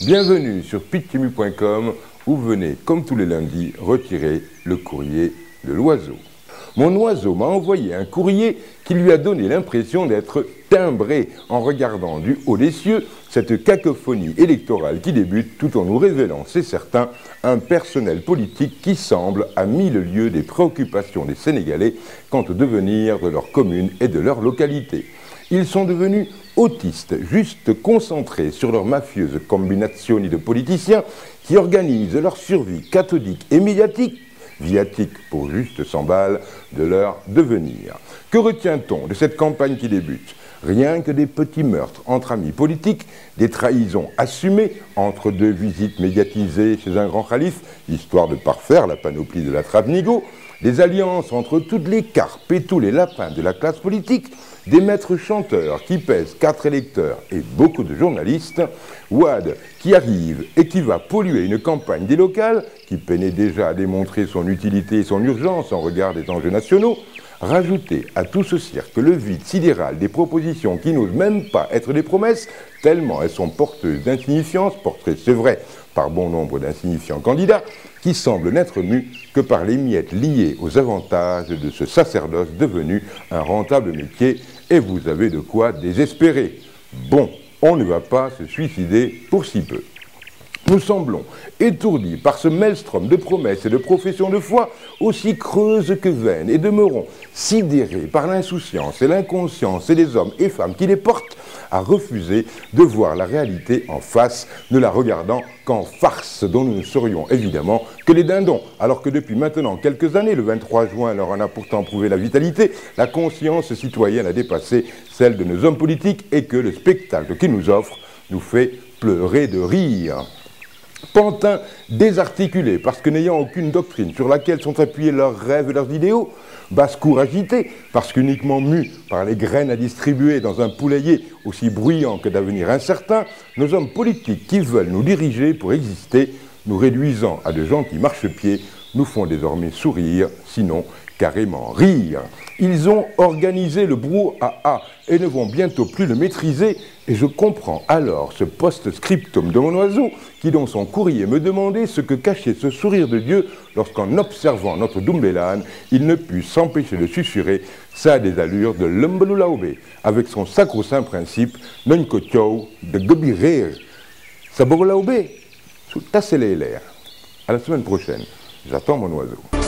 Bienvenue sur pitchemu.com où venez, comme tous les lundis, retirer le courrier de l'oiseau. Mon oiseau m'a envoyé un courrier qui lui a donné l'impression d'être timbré en regardant du haut des cieux cette cacophonie électorale qui débute tout en nous révélant, c'est certain, un personnel politique qui semble à 1000 lieues des préoccupations des Sénégalais quant au devenir de leur commune et de leur localité. Ils sont devenus autistes, juste concentrés sur leur mafieuse combinazioni de politiciens qui organisent leur survie cathodique et médiatique, viatique pour juste 100 balles, de leur devenir. Que retient-on de cette campagne qui débute? Rien que des petits meurtres entre amis politiques, des trahisons assumées entre deux visites médiatisées chez un grand calife, histoire de parfaire la panoplie de la Travnigo, des alliances entre toutes les carpes et tous les lapins de la classe politique, des maîtres chanteurs qui pèsent 4 électeurs et beaucoup de journalistes, Wade qui arrive et qui va polluer une campagne des locales, qui peinait déjà à démontrer son utilité et son urgence en regard des enjeux nationaux. Rajoutez à tout ce cirque le vide sidéral des propositions qui n'osent même pas être des promesses, tellement elles sont porteuses d'insignifiance, portées, c'est vrai, par bon nombre d'insignifiants candidats, qui semblent n'être mus que par les miettes liées aux avantages de ce sacerdoce devenu un rentable métier, et vous avez de quoi désespérer. Bon, on ne va pas se suicider pour si peu. Nous semblons étourdis par ce maelstrom de promesses et de professions de foi aussi creuses que vaines et demeurons sidérés par l'insouciance et l'inconscience et des hommes et femmes qui les portent à refuser de voir la réalité en face, ne la regardant qu'en farce dont nous ne serions évidemment que les dindons, alors que depuis maintenant quelques années, le 23 juin leur en a pourtant prouvé la vitalité, la conscience citoyenne a dépassé celle de nos hommes politiques et que le spectacle qu'ils nous offrent nous fait pleurer de rire. Pantins désarticulés parce que n'ayant aucune doctrine sur laquelle sont appuyés leurs rêves et leurs idéaux, basse-cour agités parce qu'uniquement mus par les graines à distribuer dans un poulailler aussi bruyant que d'avenir incertain, nos hommes politiques qui veulent nous diriger pour exister, nous réduisant à de gentils marchepieds, nous font désormais sourire, sinon carrément rire. Ils ont organisé le brouhaha et ne vont bientôt plus le maîtriser, et je comprends alors ce post-scriptum de mon oiseau qui dans son courrier me demandait ce que cachait ce sourire de Dieu lorsqu'en observant notre Doumbelane, il ne put s'empêcher de susurrer « ça a des allures de l'Umbelulaobe » avec son sacro-saint principe « non kotiou de gobirer ». Saborlaobe, sous tassez-les l'air. À la semaine prochaine, j'attends mon oiseau.